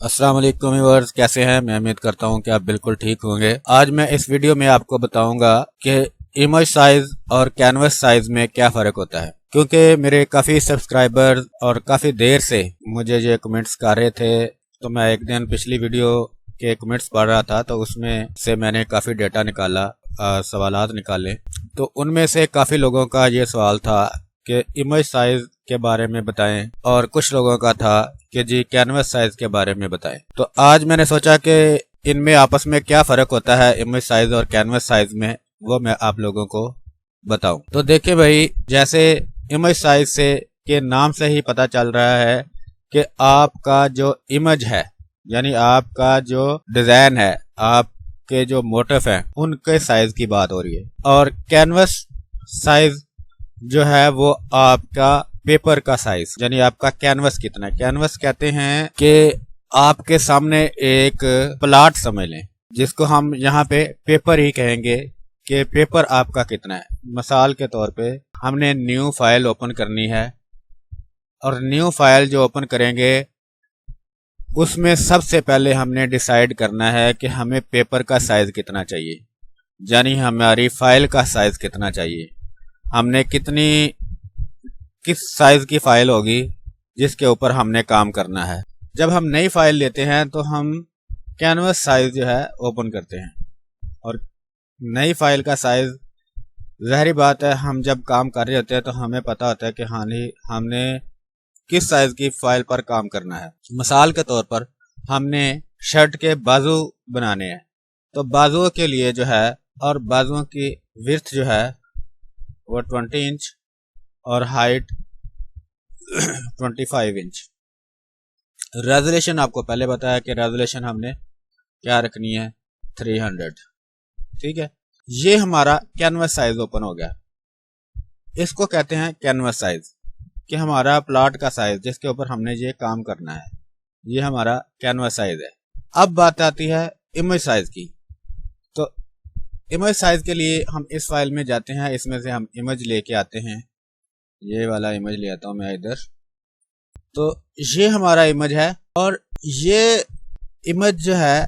अस्सलाम वालेकुम व्यूअर्स, कैसे हैं। मैं उम्मीद करता हूं कि आप बिल्कुल ठीक होंगे। आज मैं इस वीडियो में आपको बताऊंगा कि इमेज साइज और कैनवस साइज में क्या फ़र्क होता है, क्योंकि मेरे काफ़ी सब्सक्राइबर और काफ़ी देर से मुझे ये कमेंट्स कर रहे थे। तो मैं एक दिन पिछली वीडियो के कमेंट्स पढ़ रहा था, तो उसमें से मैंने काफ़ी डेटा निकाला, सवालात निकाले। तो उनमें से काफ़ी लोगों का ये सवाल था कि इमेज साइज के बारे में बताएं, और कुछ लोगों का था कि जी कैनवस साइज के बारे में बताएं। तो आज मैंने सोचा कि इनमें आपस में क्या फ़र्क होता है इमेज साइज और कैनवस साइज में, वो मैं आप लोगों को बताऊं। तो देखिए भाई, जैसे इमेज साइज से के नाम से ही पता चल रहा है कि आपका जो इमेज है, यानी आपका जो डिज़ाइन है, आपके जो मोटिव है, उनके साइज की बात हो रही है। और कैनवस साइज जो है वो आपका पेपर का साइज, यानी आपका कैनवस कितना है। कैनवस कहते हैं कि आपके सामने एक प्लॉट समझ लें, जिसको हम यहाँ पे पेपर ही कहेंगे कि पेपर आपका कितना है। मिसाल के तौर पे हमने न्यू फाइल ओपन करनी है, और न्यू फाइल जो ओपन करेंगे उसमें सबसे पहले हमने डिसाइड करना है कि हमें पेपर का साइज कितना चाहिए, यानी हमारी फाइल का साइज कितना चाहिए। हमने किस साइज की फाइल होगी जिसके ऊपर हमने काम करना है। जब हम नई फाइल लेते हैं तो हम कैनवस साइज जो है ओपन करते हैं, और नई फाइल का साइज, ज़ाहिर बात है, हम जब काम कर रहे होते हैं तो हमें पता होता है कि हाँ हमने किस साइज की फाइल पर काम करना है। मिसाल के तौर पर हमने शर्ट के बाजू बनाने हैं, तो बाजुओं के लिए जो है, और बाजुओं की विड्थ जो है वो 20 इंच और हाइट 25 इंच। रेजोल्यूशन आपको पहले बताया कि रेजोल्यूशन हमने क्या रखनी है, 300। ठीक है, ये हमारा कैनवस साइज ओपन हो गया। इसको कहते हैं कैनवस साइज, कि हमारा प्लॉट का साइज जिसके ऊपर हमने ये काम करना है, ये हमारा कैनवस साइज है। अब बात आती है इमेज साइज की। तो इमेज साइज के लिए हम इस फाइल में जाते हैं, इसमें से हम इमेज लेके आते हैं। ये वाला इमेज ले आता हूं मैं इधर। तो ये हमारा इमेज है, और ये इमेज जो है,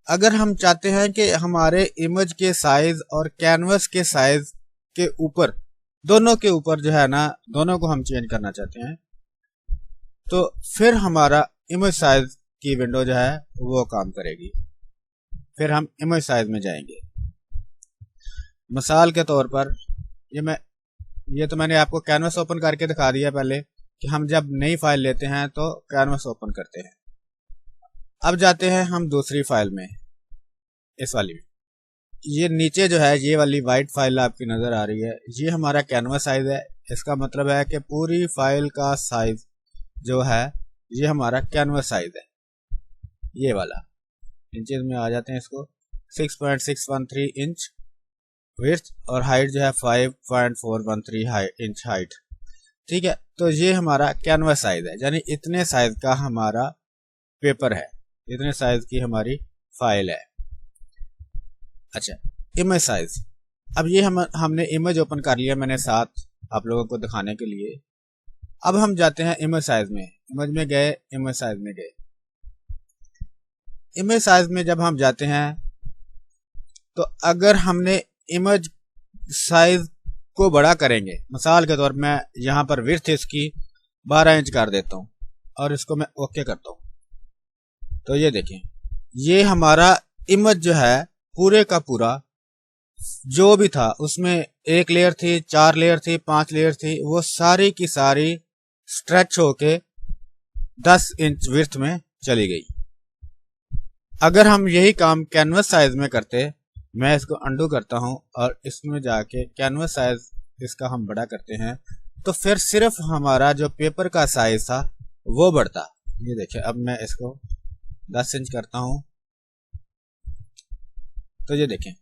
अगर हम चाहते हैं कि हमारे इमेज के साइज और कैनवस के साइज के ऊपर, दोनों के ऊपर जो है ना, दोनों को हम चेंज करना चाहते हैं, तो फिर हमारा इमेज साइज की विंडो जो है वो काम करेगी। फिर हम इमेज साइज में जाएंगे। मिसाल के तौर पर ये तो मैंने आपको कैनवस ओपन करके दिखा दिया पहले, कि हम जब नई फाइल लेते हैं तो कैनवस ओपन करते हैं। अब जाते हैं हम दूसरी फाइल में, इस वाली में। ये नीचे जो है, ये वाली वाइट फाइल आपकी नज़र आ रही है, ये हमारा कैनवस साइज है। इसका मतलब है कि पूरी फाइल का साइज जो है ये हमारा कैनवस साइज है। ये वाला इंचेस में आ जाते हैं इसको, 6.613 इंच विड्थ, और हाइट जो है 5.413 इंच हाइट। ठीक है, तो ये हमारा कैनवस साइज है, यानी इतने साइज का हमारा पेपर है, इतने साइज की हमारी फाइल है। अच्छा, इमेज साइज। अब ये हमने इमेज ओपन कर लिया मैंने साथ आप लोगों को दिखाने के लिए। अब हम जाते हैं इमेज साइज में। इमेज में गए, इमेज साइज में गए। इमेज साइज में जब हम जाते हैं, तो अगर हमने इमेज साइज को बड़ा करेंगे, मिसाल के तौर मैं यहाँ पर विड्थ इसकी 12 इंच कर देता हूँ, और इसको मैं ओके करता हूँ। तो ये देखें, ये हमारा इमेज जो है पूरे का पूरा जो भी था, उसमें 1 लेयर थी, 4 लेयर थी, 5 लेयर थी, वो सारी की सारी स्ट्रेच होके 10 इंच विड्थ में चली गई। अगर हम यही काम कैनवस साइज में करते, मैं इसको अंडू करता हूं और इसमें जाके कैनवस साइज इसका हम बड़ा करते हैं, तो फिर सिर्फ हमारा जो पेपर का साइज था वो बढ़ता। ये देखिए, अब मैं इसको 10 इंच करता हूं, तो ये देखें,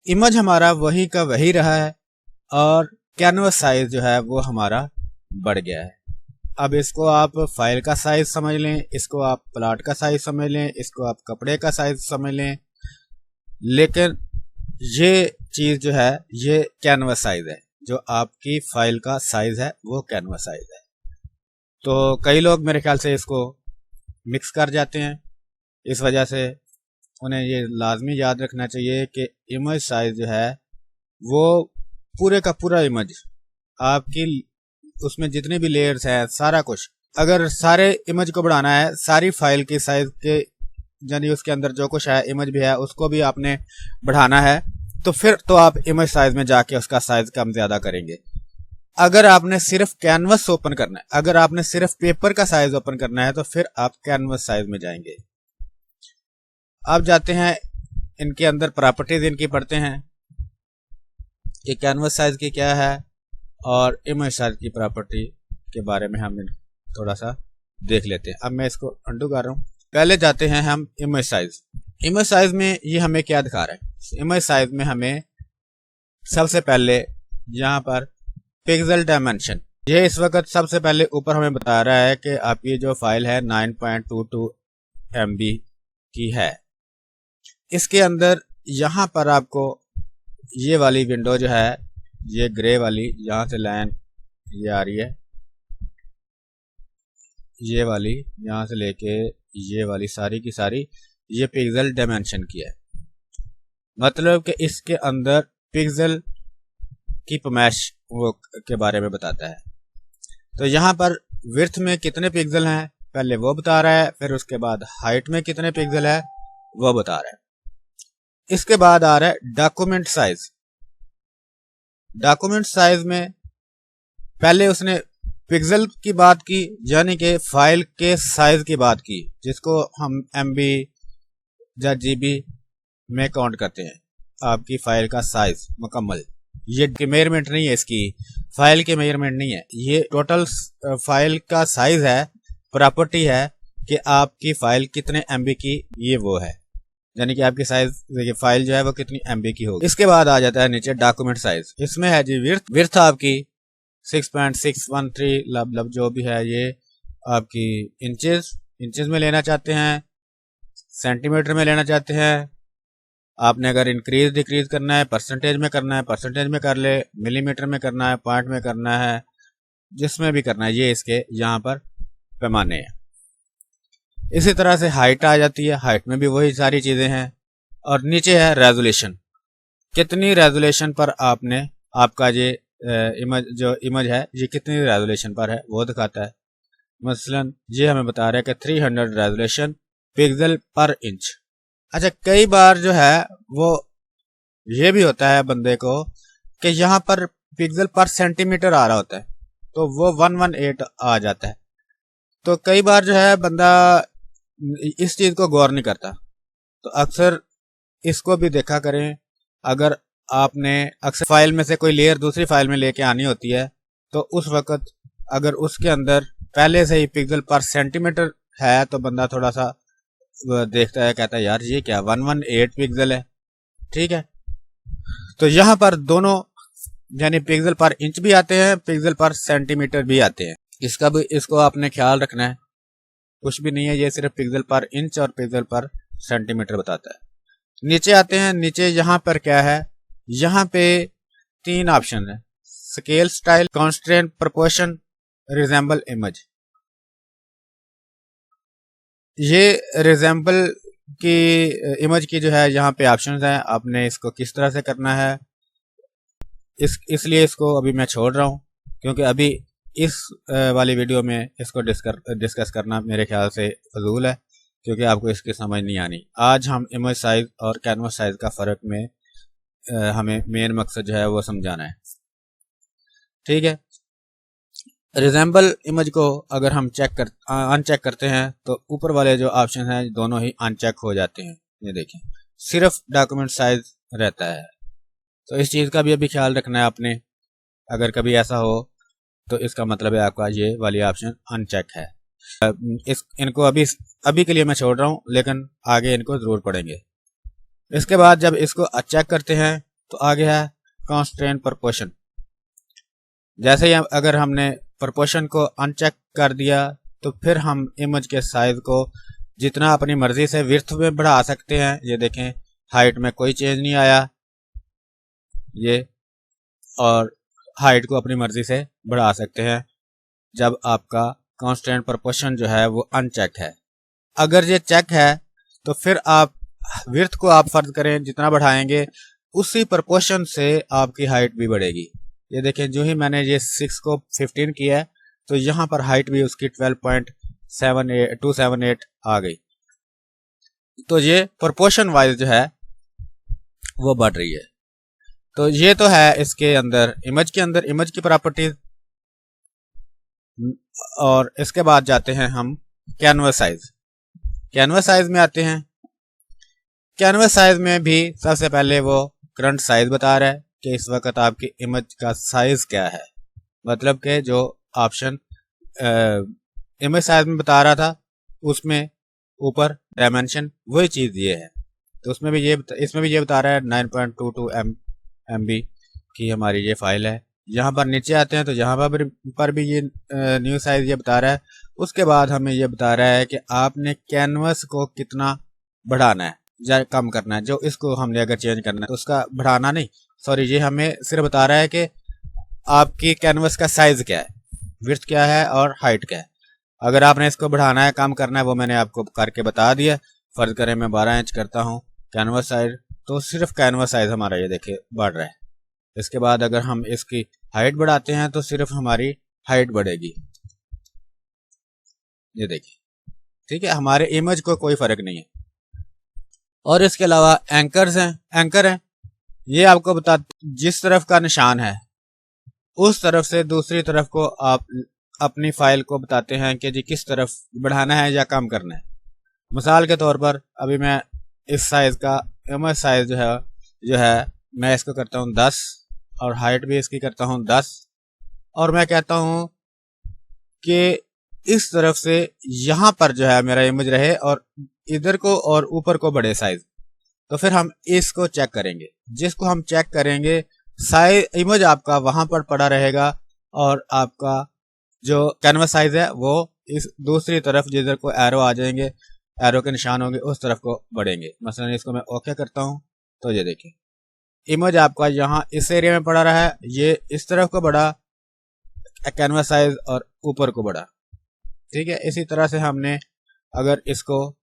इमेज हमारा वही का वही रहा है, और कैनवस साइज जो है वो हमारा बढ़ गया है। अब इसको आप फाइल का साइज समझ लें, इसको आप प्लॉट का साइज समझ लें, इसको आप कपड़े का साइज समझ लें, लेकिन ये चीज जो है ये कैनवस साइज है। जो आपकी फाइल का साइज है वो कैनवस साइज है। तो कई लोग मेरे ख्याल से इसको मिक्स कर जाते हैं। इस वजह से उन्हें ये लाजमी याद रखना चाहिए कि इमेज साइज जो है वो पूरे का पूरा इमेज आपकी उसमें जितने भी लेयर्स हैं सारा कुछ, अगर सारे इमेज को बढ़ाना है, सारी फाइल की साइज के यानी उसके अंदर जो कुछ है इमेज भी है उसको भी आपने बढ़ाना है, तो फिर तो आप इमेज साइज में जाके उसका साइज कम ज्यादा करेंगे। अगर आपने सिर्फ कैनवस ओपन करना है, अगर आपने सिर्फ पेपर का साइज ओपन करना है तो फिर आप कैनवस साइज में जाएंगे। आप जाते हैं इनके अंदर प्रॉपर्टीज इनकी पढ़ते हैं कि कैनवस साइज की क्या है और इमेज साइज की प्रॉपर्टी के बारे में हम थोड़ा सा देख लेते हैं। अब मैं इसको अंडू कर रहा हूँ। पहले जाते हैं हम इमेज साइज। इमेज साइज में ये हमें क्या दिखा रहा है? इमेज साइज में हमें सबसे पहले यहाँ पर पिक्सल डायमेंशन, ये इस वक्त सबसे पहले ऊपर हमें बता रहा है कि आपकी जो फाइल है 9.22 MB की है। इसके अंदर यहाँ पर आपको ये वाली विंडो जो है, ये ग्रे वाली, यहाँ से लाइन ये आ रही है, ये वाली यहाँ से लेके ये वाली सारी की सारी ये पिक्सल डायमेंशन की है। मतलब कि इसके अंदर पिक्सल की पमैश वो के बारे में बताता है। तो यहाँ पर विड्थ में कितने पिक्सल हैं पहले वो बता रहा है, फिर उसके बाद हाइट में कितने पिक्सल है वो बता रहा है। इसके बाद आ रहा है डॉक्यूमेंट साइज। डॉक्यूमेंट साइज में पहले उसने पिक्सल की बात की, यानी कि फाइल के साइज की बात की, जिसको हम MB या GB में काउंट करते हैं। आपकी फाइल का साइज मुकम्मल, ये मेजरमेंट नहीं है, इसकी फाइल की मेजरमेंट नहीं है, ये टोटल फाइल का साइज है, प्रॉपर्टी है कि आपकी फाइल कितने MB की ये वो है, यानी कि आपकी साइज फाइल जो है वो कितनी MB की होगी। इसके बाद आ जाता है नीचे डॉक्यूमेंट साइज। इसमें है जी विड्थ आपकी 6.613 लब जो भी है ये आपकी इंचेस में लेना चाहते हैं, सेंटीमीटर में लेना चाहते हैं। आपने अगर इंक्रीज डिक्रीज करना है, परसेंटेज में करना है परसेंटेज में कर ले, मिलीमीटर में करना है, पॉइंट में करना है, जिसमें भी करना है, ये इसके यहाँ पर पैमाने हैं। इसी तरह से हाइट आ जाती है, हाइट में भी वही सारी चीजें हैं। और नीचे है रेजोल्यूशन, कितनी रेजोल्यूशन पर आपने आपका ये इमेज है ये कितनी रेजोल्यूशन पर है वो दिखाता है। मसलन ये हमें बता रहा है कि 300 रेजोल्यूशन पिक्सल पर इंच। अच्छा, कई बार जो है वो ये भी होता है बंदे को कि यहाँ पर पिक्सल पर सेंटीमीटर आ रहा होता है, तो वो 118 आ जाता है। तो कई बार जो है बंदा इस चीज को गौर नहीं करता, तो अक्सर इसको भी देखा करें। अगर आपने अक्सर फाइल में से कोई लेयर दूसरी फाइल में लेके आनी होती है, तो उस वक्त अगर उसके अंदर पहले से ही पिक्सल पर सेंटीमीटर है तो बंदा थोड़ा सा देखता है, कहता है यार ये क्या 118 पिक्सल है। ठीक है, तो यहाँ पर दोनों यानी पिक्सल पर इंच भी आते हैं, पिक्सल पर सेंटीमीटर भी आते हैं। इसको आपने ख्याल रखना है, कुछ भी नहीं है, ये सिर्फ पिक्सल पर इंच और पिक्सल पर सेंटीमीटर बताता है। नीचे आते हैं, नीचे यहाँ पर क्या है, यहाँ पे 3 ऑप्शन है, scale, style, constraint, proportion, resemble image. ये रिजेंबल की इमेज की जो है यहाँ पे ऑप्शंस हैं, आपने इसको किस तरह से करना है इसलिए इसको अभी मैं छोड़ रहा हूँ, क्योंकि अभी इस वाली वीडियो में इसको डिस्कस करना मेरे ख्याल से फजूल है, क्योंकि आपको इसकी समझ नहीं आनी। आज हम इमेज साइज और कैनवस साइज का फ़र्क में हमें मेन मकसद जो है वो समझाना है। ठीक है, रिजेंबल इमेज को अगर हम अनचेक करते हैं तो ऊपर वाले जो ऑप्शन हैं दोनों ही अनचेक हो जाते हैं। ये देखें, सिर्फ डॉक्यूमेंट साइज रहता है, तो इस चीज़ का भी अभी ख्याल रखना है आपने। अगर कभी ऐसा हो तो इसका मतलब है आपका ये वाली ऑप्शन अनचेक है। इनको अभी के लिए मैं छोड़ रहा हूँ, लेकिन आगे इनको ज़रूर पढ़ेंगे। इसके बाद जब इसको अनचेक करते हैं तो आगे है कॉन्स्ट्रेंट प्रोपोर्शन। जैसे ही अगर हमने प्रोपोर्शन को अनचेक कर दिया तो फिर हम इमेज के साइज को जितना अपनी मर्जी से विड्थ में बढ़ा सकते हैं। ये देखें, हाइट में कोई चेंज नहीं आया ये, और हाइट को अपनी मर्जी से बढ़ा सकते हैं जब आपका कॉन्स्टेंट प्रोपोर्शन जो है वो अनचेक है। अगर ये चेक है तो फिर आप विड्थ को आप फर्ज करें जितना बढ़ाएंगे उसी प्रोपोर्शन से आपकी हाइट भी बढ़ेगी। ये देखें, जो ही मैंने ये 6 को 15 किया है तो यहाँ पर हाइट भी उसकी 12.278 आ गई। तो ये प्रोपोर्शन वाइज जो है वो बढ़ रही है। तो ये तो है इसके अंदर इमेज के अंदर इमेज की प्रॉपर्टीज। और इसके बाद जाते हैं हम कैनवस साइज। कैनवस साइज में आते हैं। कैनवस साइज में भी सबसे पहले वो करंट साइज बता रहा है कि इस वक्त आपकी इमेज का साइज क्या है। मतलब कि जो ऑप्शन इमेज साइज में बता रहा था उसमें ऊपर डायमेंशन वही चीज ये है। तो उसमें भी ये इसमें भी ये बता रहा है 9.22 MB की हमारी ये फाइल है। यहाँ पर नीचे आते हैं तो यहाँ पर भी ये न्यू साइज ये बता रहा है। उसके बाद हमें ये बता रहा है कि आपने कैनवस को कितना बढ़ाना है या कम करना है। जो इसको हमने अगर चेंज करना है तो उसका बढ़ाना नहीं, सॉरी, ये हमें सिर्फ बता रहा है कि आपकी कैनवस का साइज क्या है, विड्थ क्या है और हाइट क्या है। अगर आपने इसको बढ़ाना है कम करना है वो मैंने आपको करके बता दिया। फर्ज करें मैं 12 इंच करता हूँ कैनवस साइज, तो सिर्फ कैनवस साइज हमारा ये देखिए बढ़ रहा है। इसके बाद अगर हम इसकी हाइट बढ़ाते हैं तो सिर्फ हमारी हाइट बढ़ेगी, ये देखिए, ठीक है। हमारे इमेज को कोई फर्क नहीं है। और इसके अलावा एंकर हैं, ये आपको बता जिस तरफ का निशान है उस तरफ से दूसरी तरफ को आप अपनी फाइल को बताते हैं कि जी किस तरफ बढ़ाना है या कम करना है। मिसाल के तौर पर अभी मैं इस साइज का इमेज साइज जो है मैं इसको करता हूँ 10 और हाइट भी इसकी करता हूँ 10 और मैं कहता हूँ कि इस तरफ से यहाँ पर जो है मेरा इमेज रहे और इधर को और ऊपर को बढ़े साइज। तो फिर हम इसको चेक करेंगे, जिसको हम चेक करेंगे साइज इमेज आपका वहां पर पड़ा रहेगा और आपका जो कैनवस साइज है वो इस दूसरी तरफ जिधर को एरो आ जाएंगे, एरो के निशान होंगे उस तरफ को बढ़ेंगे। मसलन इसको मैं ओके करता हूं तो ये देखिए इमेज आपका यहाँ इस एरिया में पड़ा रहा है, ये इस तरफ को बढ़ा कैनवस साइज और ऊपर को बढ़ा, ठीक है। इसी तरह से हमने अगर इसको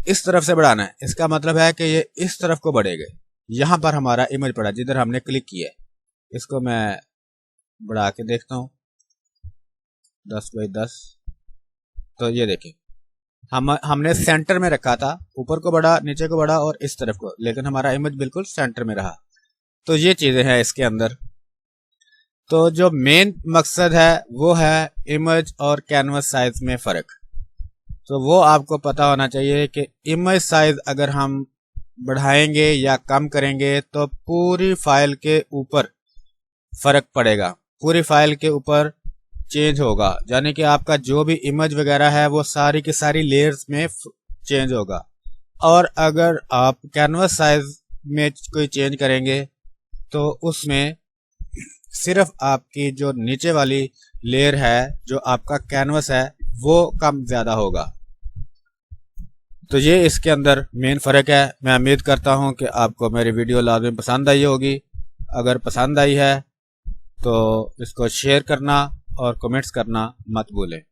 इस तरफ से बढ़ाना है, इसका मतलब है कि ये इस तरफ को बढ़ेगा। यहाँ पर हमारा इमेज पड़ा जिधर हमने क्लिक किया है, इसको मैं बढ़ा के देखता हूँ 10x10। तो ये देखिए हमने सेंटर में रखा था, ऊपर को बढ़ा नीचे को बढ़ा और इस तरफ को, लेकिन हमारा इमेज बिल्कुल सेंटर में रहा। तो ये चीजें हैं इसके अंदर। तो जो मेन मकसद है वो है इमेज और कैनवस साइज में फर्क। तो वो आपको पता होना चाहिए कि इमेज साइज अगर हम बढ़ाएंगे या कम करेंगे तो पूरी फाइल के ऊपर फर्क पड़ेगा, पूरी फाइल के ऊपर चेंज होगा। यानी कि आपका जो भी इमेज वगैरह है वो सारी की सारी लेयर्स में चेंज होगा। और अगर आप कैनवस साइज में कोई चेंज करेंगे तो उसमें सिर्फ आपकी जो नीचे वाली लेयर है, जो आपका कैनवस है, वो कम ज्यादा होगा। तो ये इसके अंदर मेन फ़र्क है। मैं उम्मीद करता हूँ कि आपको मेरी वीडियो लाज़िम पसंद आई होगी। अगर पसंद आई है तो इसको शेयर करना और कमेंट्स करना मत भूलें।